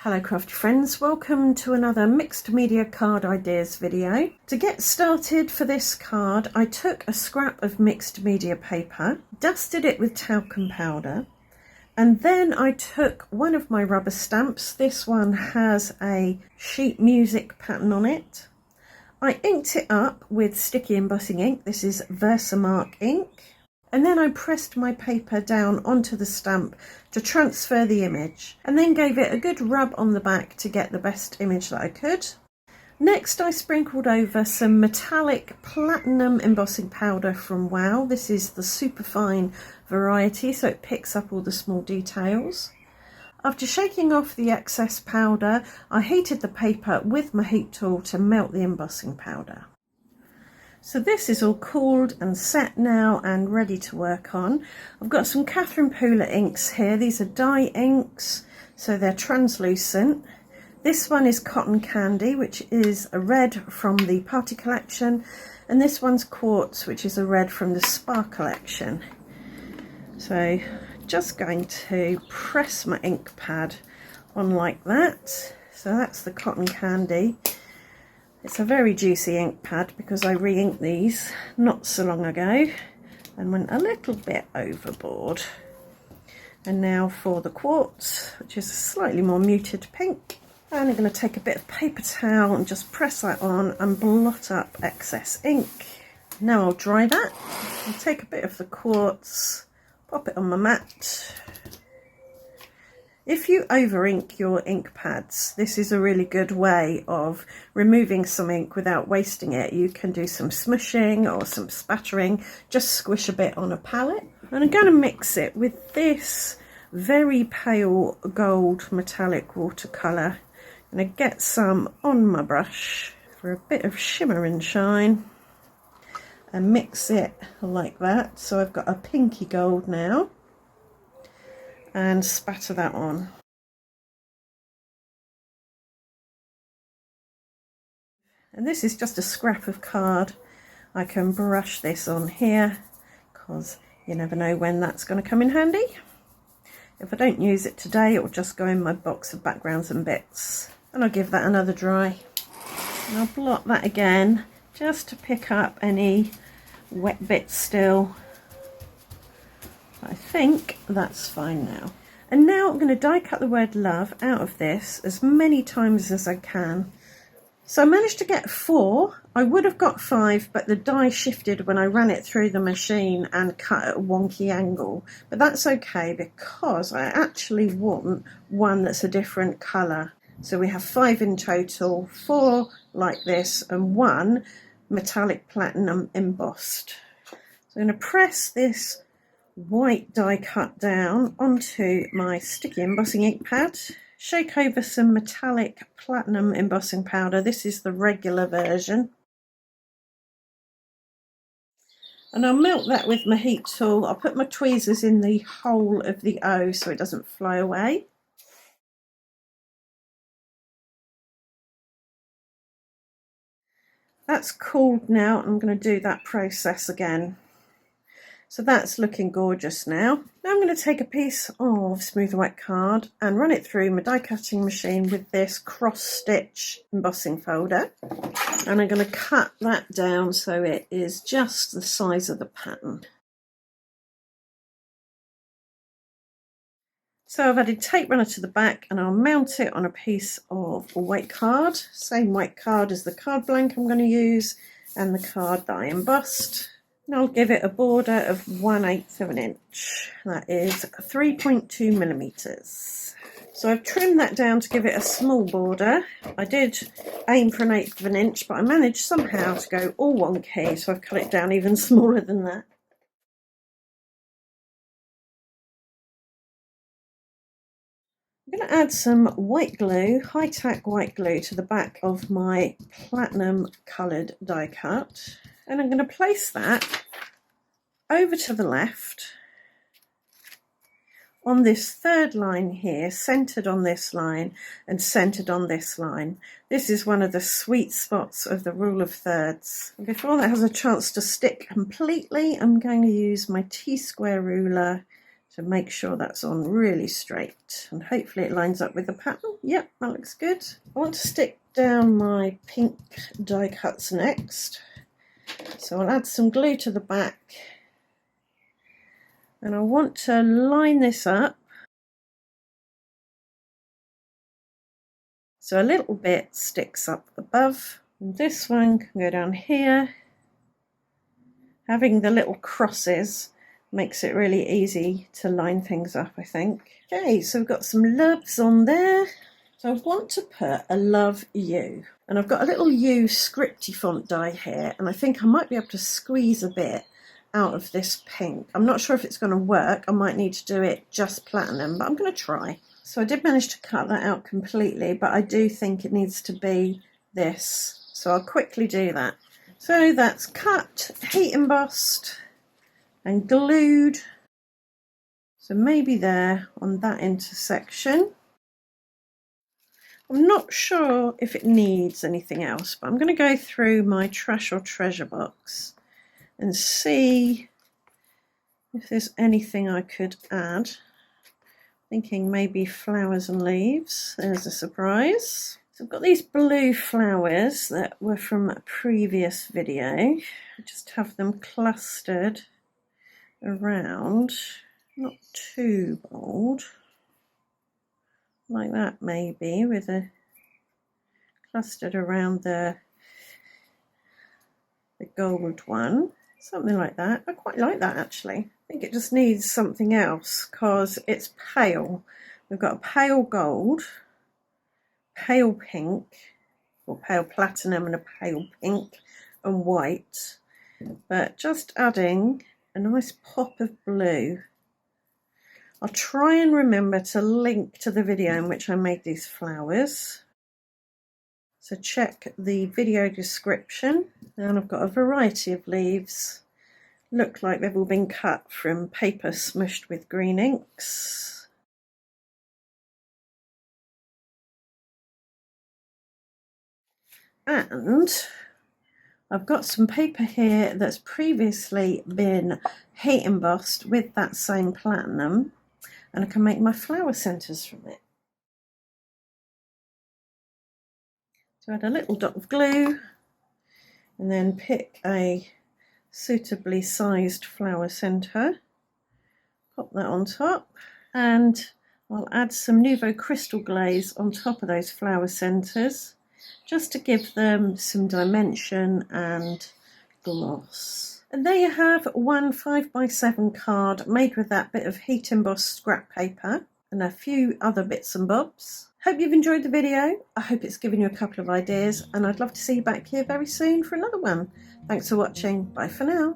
Hello crafty friends, welcome to another mixed media card ideas video. To get started for this card, I took a scrap of mixed media paper, dusted it with talcum powder, and then I took one of my rubber stamps. This one has a sheet music pattern on it. I inked it up with sticky embossing ink. This is Versamark ink. And then I pressed my paper down onto the stamp to transfer the image, and then gave it a good rub on the back to get the best image that I could. Next, I sprinkled over some metallic platinum embossing powder from Wow. This is the superfine variety, so it picks up all the small details. After shaking off the excess powder, I heated the paper with my heat tool to melt the embossing powder. So this is all cooled and set now and ready to work on. I've got some Catherine Pooler inks here. These are dye inks, so they're translucent. This one is Cotton Candy, which is a red from the Party collection, and this one's Quartz, which is a red from the Spa collection. So just going to press my ink pad on like that. So that's the Cotton Candy. It's a very juicy ink pad because I re-inked these not so long ago and went a little bit overboard. And now for the Quartz, which is a slightly more muted pink. And I'm going to take a bit of paper towel and just press that on and blot up excess ink. Now I'll dry that. I'll take a bit of the Quartz, pop it on my mat. If you over ink your ink pads, this is a really good way of removing some ink without wasting it. You can do some smushing or some spattering, just squish a bit on a palette. And I'm going to mix it with this very pale gold metallic watercolour. I'm going to get some on my brush for a bit of shimmer and shine and mix it like that. So I've got a pinky gold now. And spatter that on. And this is just a scrap of card. I can brush this on here because you never know when that's going to come in handy. If I don't use it today, it will just go in my box of backgrounds and bits. And I'll give that another dry. And I'll blot that again just to pick up any wet bits still. I think that's fine now. And now I'm going to die cut the word love out of this as many times as I can. So I managed to get 4. I would have got 5, but the die shifted when I ran it through the machine and cut at a wonky angle. But that's okay because I actually want one that's a different colour. So we have 5 in total, 4 like this and 1 metallic platinum embossed. So I'm going to press this white die cut down onto my sticky embossing ink pad, shake over some metallic platinum embossing powder. This is the regular version, and I'll melt that with my heat tool. I'll put my tweezers in the hole of the O so it doesn't fly away. That's cooled now. I'm going to do that process again. So that's looking gorgeous now. Now I'm going to take a piece of smooth white card and run it through my die cutting machine with this cross stitch embossing folder. And I'm going to cut that down so it is just the size of the pattern. So I've added tape runner to the back and I'll mount it on a piece of white card. Same white card as the card blank I'm going to use and the card that I embossed. And I'll give it a border of 1/8 of an inch. That is 3.2 millimeters. So I've trimmed that down to give it a small border. I did aim for 1/8 of an inch, but I managed somehow to go all wonky, so I've cut it down even smaller than that. I'm going to add some white glue, high-tack white glue, to the back of my platinum coloured die cut. And I'm going to place that over to the left on this third line here, centred on this line and centred on this line. This is one of the sweet spots of the rule of thirds. And before that has a chance to stick completely, I'm going to use my T-square ruler to make sure that's on really straight, and hopefully it lines up with the pattern. Yep, that looks good. I want to stick down my pink die cuts next, so I'll add some glue to the back, and I want to line this up so a little bit sticks up above, and this one can go down here. Having the little crosses makes it really easy to line things up, I think. Okay, so we've got some loves on there. So I want to put a love U, and I've got a little U scripty font die here, and I think I might be able to squeeze a bit out of this pink. I'm not sure if it's going to work. I might need to do it just platinum, but I'm going to try. So I did manage to cut that out completely, but I do think it needs to be this. So I'll quickly do that. So that's cut, heat embossed and glued. So maybe there on that intersection. I'm not sure if it needs anything else, but I'm going to go through my trash or treasure box and see if there's anything I could add. Thinking maybe flowers and leaves. There's a surprise. So I've got these blue flowers that were from a previous video. I just have them clustered around, not too bold, like that maybe, with a clustered around the gold one, something like that. I quite like that actually. I think it just needs something else because it's pale. We've got a pale gold, pale pink, or pale platinum, and a pale pink and white, but just adding a nice pop of blue. I'll try and remember to link to the video in which I made these flowers, so check the video description. And I've got a variety of leaves, look like they've all been cut from paper smushed with green inks. And I've got some paper here that's previously been heat embossed with that same platinum, and I can make my flower centres from it. So add a little dot of glue and then pick a suitably sized flower centre, pop that on top, and I'll add some Nouveau Crystal glaze on top of those flower centres, just to give them some dimension and gloss. And there you have one 5x7 card made with that bit of heat embossed scrap paper and a few other bits and bobs. Hope you've enjoyed the video. I hope it's given you a couple of ideas, and I'd love to see you back here very soon for another one. Thanks for watching. Bye for now.